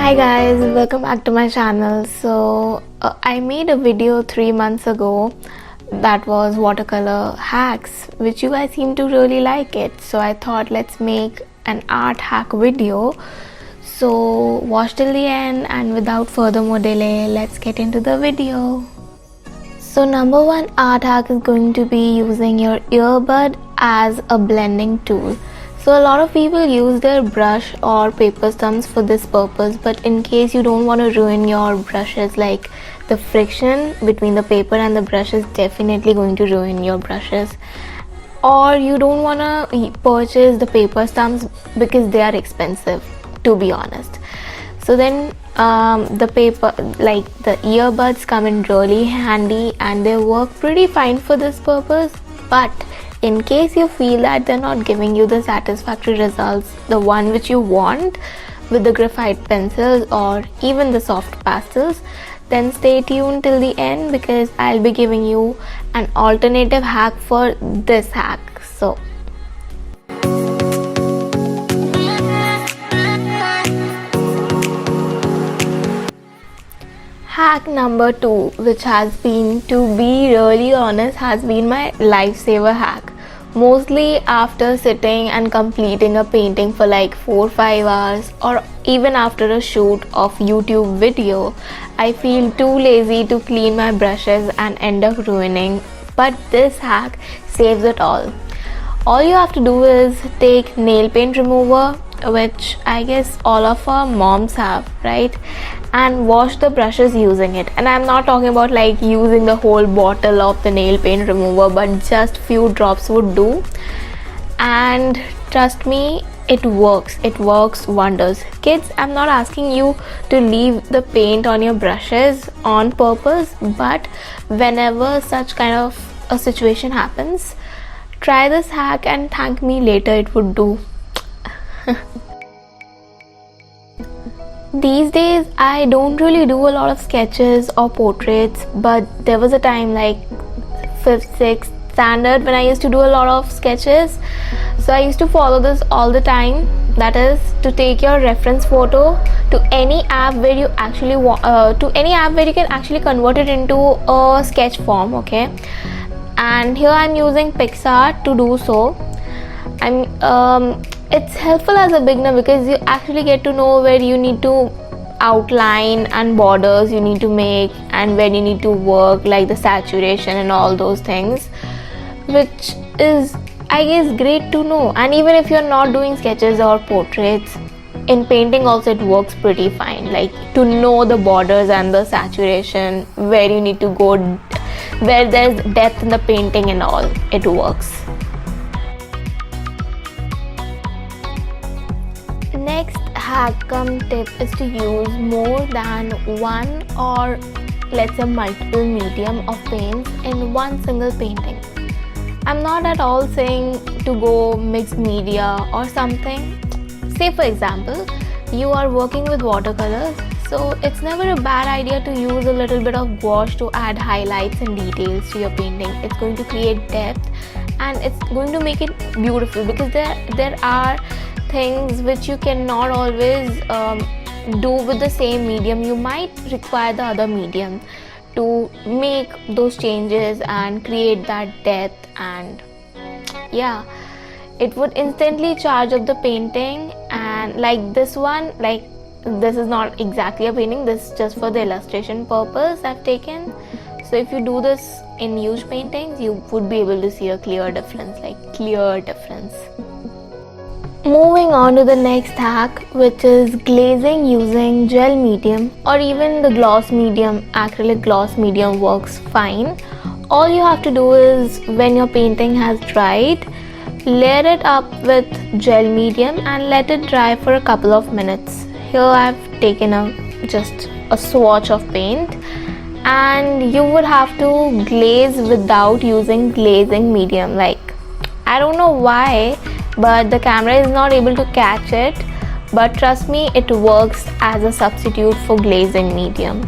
Hi guys, welcome back to my channel. I made a video 3 months ago that was watercolor hacks, which you guys seem to really like it. So I thought let's make an art hack video. So watch till the end, and without further more delay, let's get into the video. So number one art hack is going to be using your earbud as a blending tool. So a lot of people use their brush or paper stumps for this purpose, but in case you don't want to ruin your brushes, like the friction between the paper and the brush is definitely going to ruin your brushes, or you don't want to purchase the paper stumps because they are expensive, to be honest. So then the paper, like the earbuds, come in really handy and they work pretty fine for this purpose. But in case you feel that they're not giving you the satisfactory results, the one which you want with the graphite pencils or even the soft pastels, then stay tuned till the end because I'll be giving you an alternative hack for this hack. So hack number 2, which has been, to be really honest, has been my lifesaver hack. Mostly after sitting and completing a painting for like 4-5 hours, or even after a shoot of YouTube video, I feel too lazy to clean my brushes and end up ruining. But this hack saves it all. All you have to do is take nail paint remover, which I guess all of our moms have, right? And wash the brushes using it. And I'm not talking about like using the whole bottle of the nail paint remover, but just few drops would do. And trust me, it works wonders. Kids, I'm not asking you to leave the paint on your brushes on purpose, but whenever such kind of a situation happens, try this hack and thank me later. It would do. These days I don't really do a lot of sketches or portraits, but there was a time like 5th, 6th standard when I used to do a lot of sketches. So I used to follow this all the time, that is to take your reference photo to any app where you actually to any app where you can actually convert it into a sketch form, okay? And here I'm using PicsArt to do so. It's helpful as a beginner because you actually get to know where you need to outline and borders you need to make and where you need to work, like the saturation and all those things, which is, I guess, great to know. And even if you're not doing sketches or portraits, in painting also it works pretty fine, like to know the borders and the saturation, where you need to go, where there's depth in the painting and all, it works. Next hack cum tip is to use more than one, or let's say multiple medium of paints in one single painting. I'm not at all saying to go mixed media or something. Say for example, you are working with watercolors, so it's never a bad idea to use a little bit of gouache to add highlights and details to your painting. It's going to create depth and it's going to make it beautiful, because there are things which you cannot always do with the same medium. You might require the other medium to make those changes and create that depth, and yeah, it would instantly charge up the painting. And like this one, like this is not exactly a painting, this is just for the illustration purpose I've taken. So if you do this in huge paintings, you would be able to see a clear difference. Moving on to the next hack, which is glazing using gel medium or even the gloss medium. Acrylic gloss medium works fine. All you have to do is, when your painting has dried, layer it up with gel medium and let it dry for a couple of minutes. Here I've taken just a swatch of paint, and you would have to glaze without using glazing medium. Like, I don't know why, but the camera is not able to catch it, but trust me, it works as a substitute for glazing medium.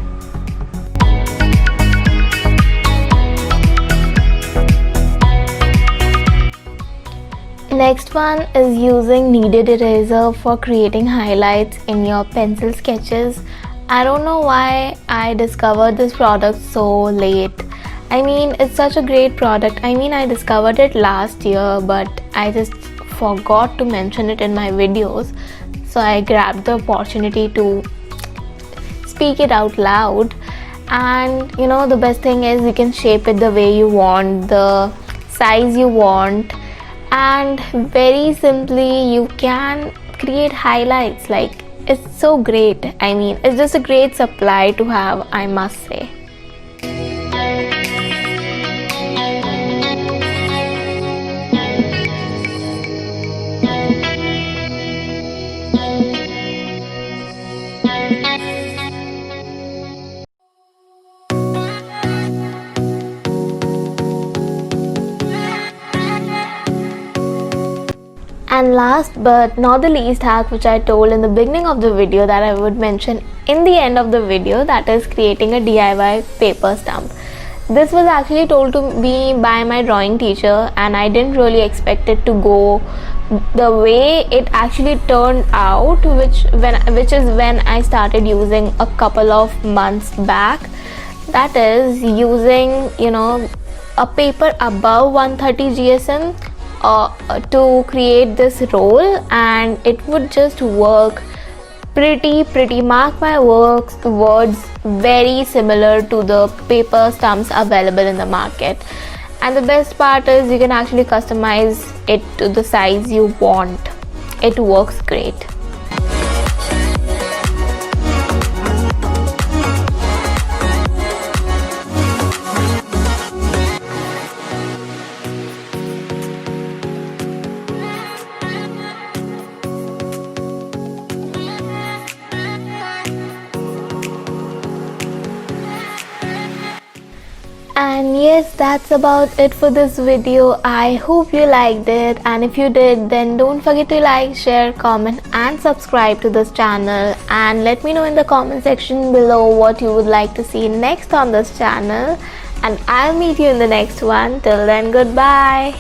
The next one is using kneaded eraser for creating highlights in your pencil sketches. I don't know why I discovered this product so late. I mean, it's such a great product. I mean, I discovered it last year, but I just forgot to mention it in my videos. So I grabbed the opportunity to speak it out loud. And you know, the best thing is you can shape it the way you want, the size you want, and very simply you can create highlights. Like, it's so great. I mean, it's just a great supply to have, I must say. And last but not the least hack, which I told in the beginning of the video that I would mention in the end of the video, that is creating a DIY paper stump. This was actually told to me by my drawing teacher, and I didn't really expect it to go the way it actually turned out, which is when I started using a couple of months back. That is using, you know, a paper above 130 GSM to create this roll, and it would just work pretty, mark my words, very similar to the paper stumps available in the market. And the best part is you can actually customize it to the size you want. It works great. And yes, that's about it for this video. I hope you liked it, and if you did, then don't forget to like, share, comment and subscribe to this channel, and let me know in the comment section below what you would like to see next on this channel, and I'll meet you in the next one. Till then, goodbye.